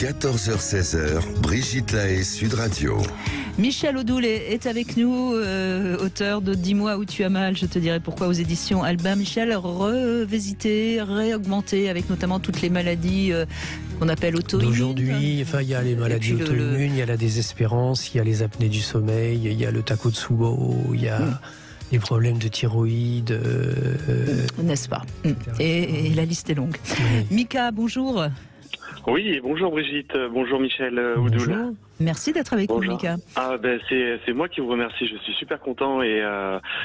14h-16h, Brigitte Lahaie, Sud Radio. Michel Odoul est avec nous, auteur de 10 mois où tu as mal, je te dirai pourquoi, aux éditions Albin. Michel, revisité, réaugmenté, avec notamment toutes les maladies qu'on appelle auto-immunes. D'aujourd'hui, enfin, il y a les maladies auto-immunes, il y a la désespérance, il y a les apnées du sommeil, il y a le Takotsubo, il y a les problèmes de thyroïde. N'est-ce pas? Et la liste est longue. Oui. Mika, bonjour. Oui, bonjour Brigitte, bonjour Michel Odoul. Merci d'être avec nous, Mika. Ah c'est moi qui vous remercie. Je suis super content et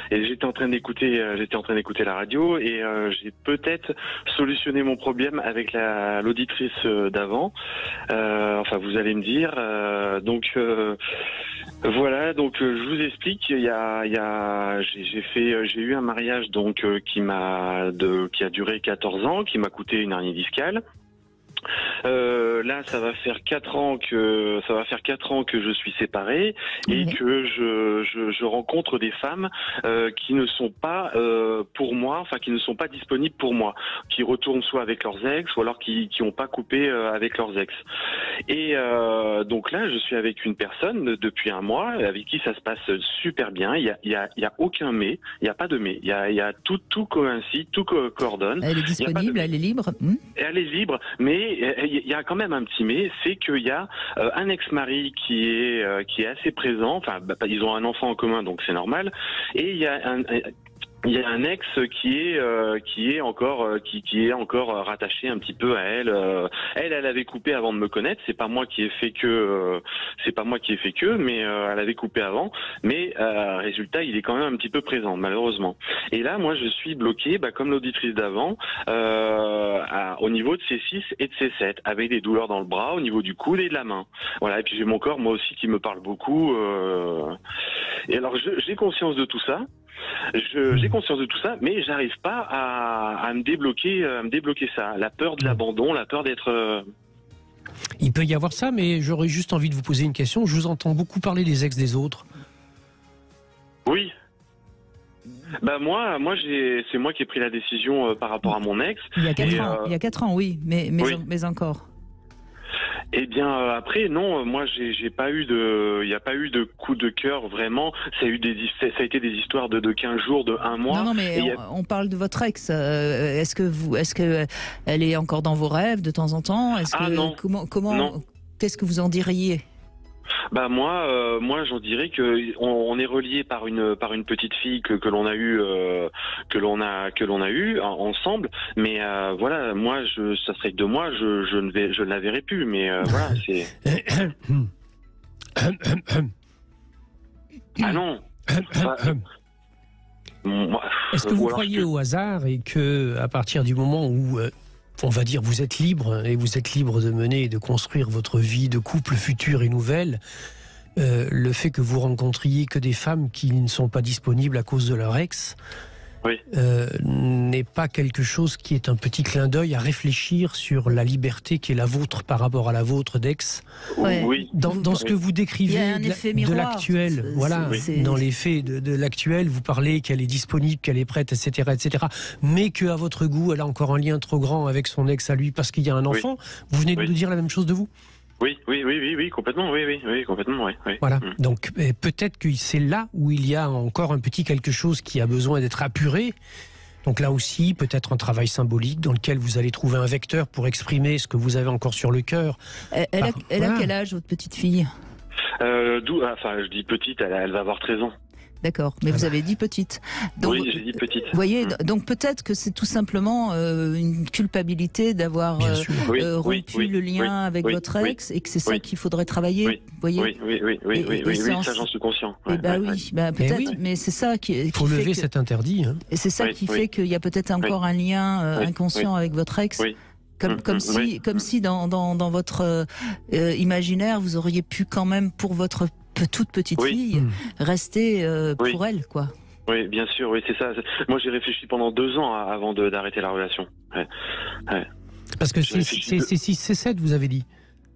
j'étais en train d'écouter la radio et j'ai peut-être solutionné mon problème avec l'auditrice d'avant. Enfin, vous allez me dire. Voilà, donc je vous explique. J'ai eu un mariage qui a duré 14 ans, qui m'a coûté une hernie discale. Là, ça va faire 4 ans que je suis séparé et que je rencontre des femmes qui ne sont pas pour moi, enfin qui ne sont pas disponibles pour moi, qui retournent soit avec leurs ex ou alors qui n'ont pas coupé avec leurs ex. Et donc là, je suis avec une personne depuis un mois avec qui ça se passe super bien. Il y a aucun mais, il y a pas de mais, il y a tout coïncide, tout coordonne. Elle est disponible, elle est libre. Elle est libre, mais il y a quand même un petit mais, c'est qu'il y a un ex-mari qui est assez présent. Enfin, ils ont un enfant en commun, donc c'est normal. Et il y a un ex qui est encore rattaché un petit peu à elle. Elle avait coupé avant de me connaître. C'est pas moi qui ai fait que, mais elle avait coupé avant. Mais résultat, il est quand même un petit peu présent, malheureusement. Et là, moi, je suis bloqué, comme l'auditrice d'avant, au niveau de C6 et de C7, avec des douleurs dans le bras, au niveau du coude et de la main. Voilà. Et puis j'ai mon corps, moi aussi, qui me parle beaucoup. Et alors, j'ai conscience de tout ça. J'ai conscience de tout ça, mais j'arrive pas à me débloquer ça. La peur de l'abandon, la peur d'être... Il peut y avoir ça, mais j'aurais juste envie de vous poser une question. Je vous entends beaucoup parler des ex des autres. Oui. Moi, c'est moi qui ai pris la décision par rapport à mon ex. Il y a 4 ans. Il y a 4 ans, oui, mais encore. Eh bien après non, moi il n'y a pas eu de coup de cœur vraiment. Ça a été des histoires de 15 jours, de 1 mois. Non mais on parle de votre ex. Est-ce que elle est encore dans vos rêves de temps en temps? Non. Comment qu'est-ce que vous en diriez? Moi j'en dirais que on est reliés par une petite fille que l'on a eu ensemble, mais voilà, moi ça serait que de moi, je ne la verrai plus, mais voilà, c'est ah non. Est-ce que vous croyez au hasard et que à partir du moment où on va dire vous êtes libre et vous êtes libre de mener et de construire votre vie de couple futur et nouvelle, le fait que vous rencontriez que des femmes qui ne sont pas disponibles à cause de leur ex n'est pas quelque chose qui est un petit clin d'œil à réfléchir sur la liberté qui est la vôtre par rapport à la vôtre d'ex. Oui. Dans ce que vous décrivez de l'actuel, voilà, dans les faits de l'actuel, vous parlez qu'elle est disponible, qu'elle est prête, etc., mais qu'à votre goût, elle a encore un lien trop grand avec son ex à lui parce qu'il y a un enfant. Vous venez de nous dire la même chose de vous? Oui, complètement, complètement, oui. Voilà, donc peut-être que c'est là où il y a encore un petit quelque chose qui a besoin d'être apuré. Donc là aussi, peut-être un travail symbolique dans lequel vous allez trouver un vecteur pour exprimer ce que vous avez encore sur le cœur. Elle a quel âge, votre petite fille? Je dis petite, elle va avoir 13 ans. D'accord, mais vous avez dit petite. Donc, oui, j'ai dit petite. Vous voyez, donc peut-être que c'est tout simplement une culpabilité d'avoir rompu le lien avec votre ex et que c'est ça qu'il faudrait travailler. Vous voyez. Oui, ça j'en suis conscient. Peut-être, mais c'est ça qui. Il faut lever cet interdit. Et c'est ça qui fait qu'il y a peut-être encore un lien inconscient avec votre ex. Comme si dans votre imaginaire, vous auriez pu quand même, pour votre toute petite fille, rester pour elle, quoi. Oui, bien sûr, oui, c'est ça. Moi, j'ai réfléchi pendant 2 ans avant d'arrêter la relation. Parce que c'est 6, c'est 7, vous avez dit.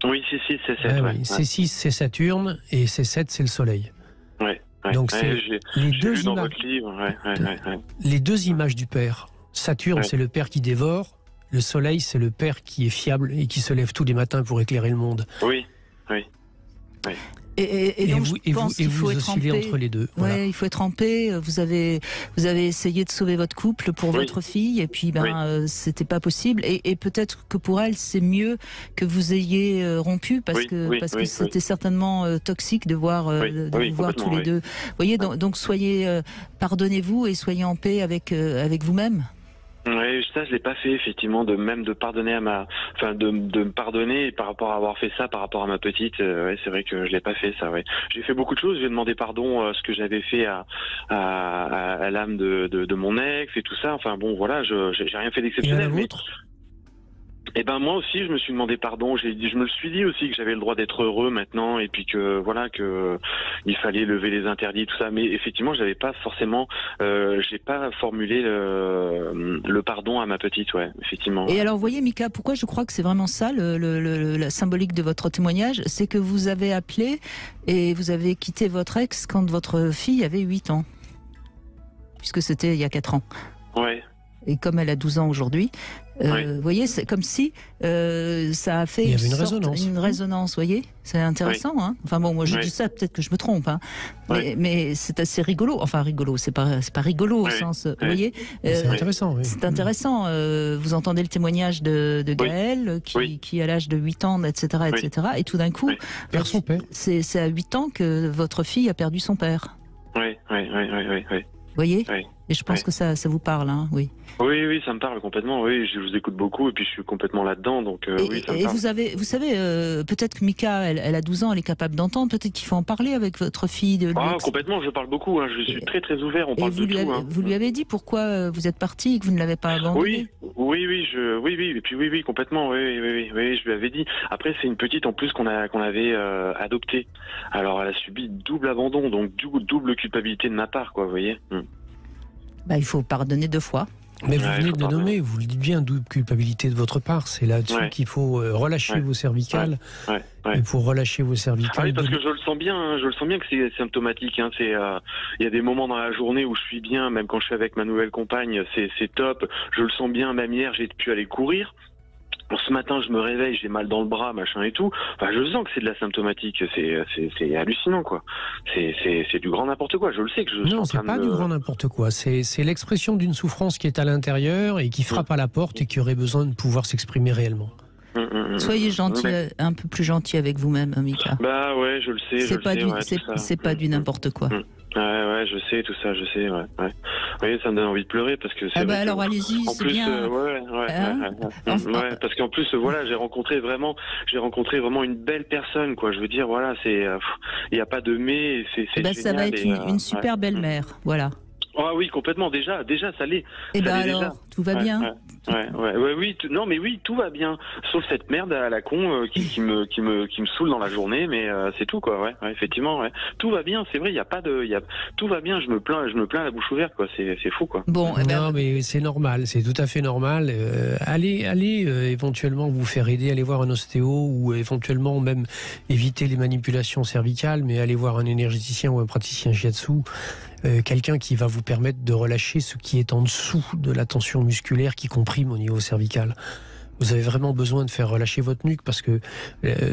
Oui, c'est 6, c'est 7. C'est 6, c'est Saturne, et c'est 7, c'est le Soleil. Donc c'est les deux images. Les deux images du père. Saturne, c'est le père qui dévore. Le soleil, c'est le père qui est fiable et qui se lève tous les matins pour éclairer le monde. Oui. Et donc, vous oscillez entre les deux. Voilà. Ouais, il faut être en paix. Vous avez essayé de sauver votre couple pour votre fille, et puis c'était pas possible. Et peut-être que pour elle, c'est mieux que vous ayez rompu, parce que c'était certainement toxique de voir vous voir tous les deux. Vous voyez, donc soyez, pardonnez-vous et soyez en paix avec vous-même. Oui, ça je l'ai pas fait effectivement, de pardonner de me pardonner par rapport à avoir fait ça par rapport à ma petite. C'est vrai que je l'ai pas fait ça. J'ai fait beaucoup de choses. J'ai demandé pardon à ce que j'avais fait à l'âme de mon ex et tout ça. Enfin bon, voilà, j'ai rien fait d'exceptionnel. Et ben moi aussi, je me suis demandé pardon. Je me suis dit aussi que j'avais le droit d'être heureux maintenant, et puis que voilà, que il fallait lever les interdits, tout ça. Mais effectivement, j'avais pas forcément, j'ai pas formulé le pardon à ma petite, effectivement. Et alors, vous voyez, Mika, pourquoi je crois que c'est vraiment ça la symbolique de votre témoignage, c'est que vous avez appelé et vous avez quitté votre ex quand votre fille avait 8 ans, puisque c'était il y a 4 ans. Ouais. Et comme elle a 12 ans aujourd'hui, vous voyez, c'est comme si ça a fait une résonance, vous voyez. C'est intéressant, hein. Enfin bon, moi je dis ça, peut-être que je me trompe, hein. Mais c'est assez rigolo. Enfin rigolo, c'est pas rigolo au sens, vous voyez. C'est intéressant, oui. C'est intéressant. Vous entendez le témoignage de Gaël, qui à l'âge de 8 ans, etc., et tout d'un coup, perd son père. C'est à 8 ans que votre fille a perdu son père. Oui. Vous voyez ? Et je pense que ça vous parle, hein, oui. Oui, ça me parle complètement. Oui, je vous écoute beaucoup et puis je suis complètement là-dedans, donc oui, ça me parle. Et vous savez, peut-être que Mika, elle a 12 ans, elle est capable d'entendre. Peut-être qu'il faut en parler avec votre fille. Complètement. Je parle beaucoup. Hein, je suis très très ouvert. On parle de tout. Vous lui avez dit pourquoi vous êtes parti et que vous ne l'avez pas abandonné ? Oui. Et puis oui, complètement. Oui. Je lui avais dit. Après, c'est une petite en plus qu'on avait adoptée. Alors, elle a subi double abandon, donc double culpabilité de ma part, quoi. Vous voyez. Il faut pardonner 2 fois. Mais vous venez de le nommer, vous le dites bien, double culpabilité de votre part. C'est là-dessus qu'il faut relâcher vos cervicales. Et pour relâcher vos cervicales... oui, parce que je le sens bien, que c'est symptomatique. Hein, il y a des moments dans la journée où je suis bien, même quand je suis avec ma nouvelle compagne, c'est top. Je le sens bien, même hier, j'ai pu aller courir. Ce matin, je me réveille, j'ai mal dans le bras, machin et tout. Enfin, je sens que c'est de la symptomatique. C'est hallucinant, quoi. C'est du grand n'importe quoi. Je le sais que je. Non, c'est pas du grand n'importe quoi. C'est l'expression d'une souffrance qui est à l'intérieur et qui frappe à la porte et qui aurait besoin de pouvoir s'exprimer réellement. Soyez gentil, un peu plus gentil avec vous-même, Mika. Bah ouais, je le sais. C'est pas du n'importe quoi. Ouais, je sais tout ça, je sais, ouais. Oui, ça me donne envie de pleurer parce que c'est. Alors allez-y, c'est bien. Parce qu'en plus, voilà, j'ai rencontré vraiment une belle personne, quoi. Je veux dire, voilà, il n'y a pas de mais, c'est génial. Ça va être une super belle-mère, voilà. Ah oui, complètement. Déjà, ça l'est. Tout va bien. Oui, tout va bien. Sauf cette merde à la con qui me saoule dans la journée, mais c'est tout, quoi. Ouais, effectivement, tout va bien. C'est vrai, tout va bien. Je me plains la bouche ouverte, quoi. C'est fou, quoi. Bon, non, mais c'est normal, c'est tout à fait normal. Allez, éventuellement vous faire aider, allez voir un ostéo ou éventuellement même éviter les manipulations cervicales, mais allez voir un énergéticien ou un praticien shiatsu. Quelqu'un qui va vous permettre de relâcher ce qui est en dessous de la tension musculaire qui comprime au niveau cervical. Vous avez vraiment besoin de faire relâcher votre nuque parce que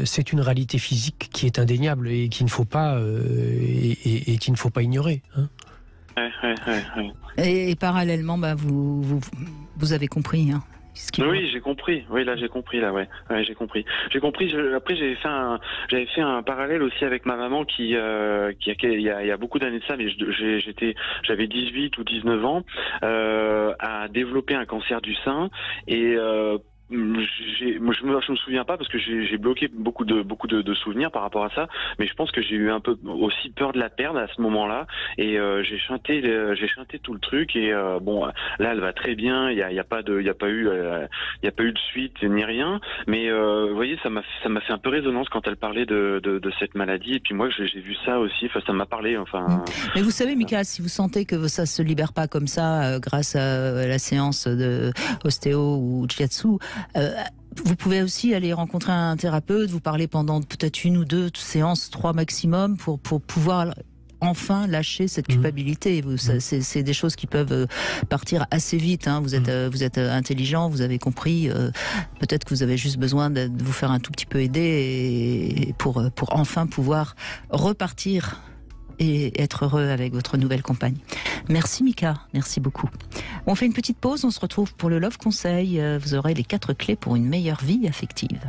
c'est une réalité physique qui est indéniable et qu'il ne faut pas qu'il ne faut pas ignorer. Hein. Et parallèlement, vous avez compris. Hein. Oui, j'ai compris. Oui, là, j'ai compris. J'ai compris. Après, j'avais fait un parallèle aussi avec ma maman qui, il y a beaucoup d'années de ça, mais j'avais 18 ou 19 ans, a développé un cancer du sein et je me souviens pas parce que j'ai bloqué beaucoup de souvenirs par rapport à ça, mais je pense que j'ai eu un peu aussi peur de la perdre à ce moment-là et j'ai chanté tout le truc et bon là elle va très bien, il y a pas eu de suite ni rien, mais vous voyez ça m'a fait un peu résonance quand elle parlait de cette maladie et puis moi j'ai vu ça aussi, enfin ça m'a parlé enfin. Mais vous savez Mika, si vous sentez que ça se libère pas comme ça grâce à la séance de ostéo ou de shiatsu, vous pouvez aussi aller rencontrer un thérapeute, vous parler pendant peut-être 1 ou 2 séances, 3 maximum, pour pouvoir enfin lâcher cette culpabilité. C'est des choses qui peuvent partir assez vite. Hein. Vous êtes intelligent, vous avez compris. Peut-être que vous avez juste besoin de vous faire un tout petit peu aider pour enfin pouvoir repartir et être heureux avec votre nouvelle compagne. Merci Mika, merci beaucoup. On fait une petite pause, on se retrouve pour le Love Conseil. Vous aurez les 4 clés pour une meilleure vie affective.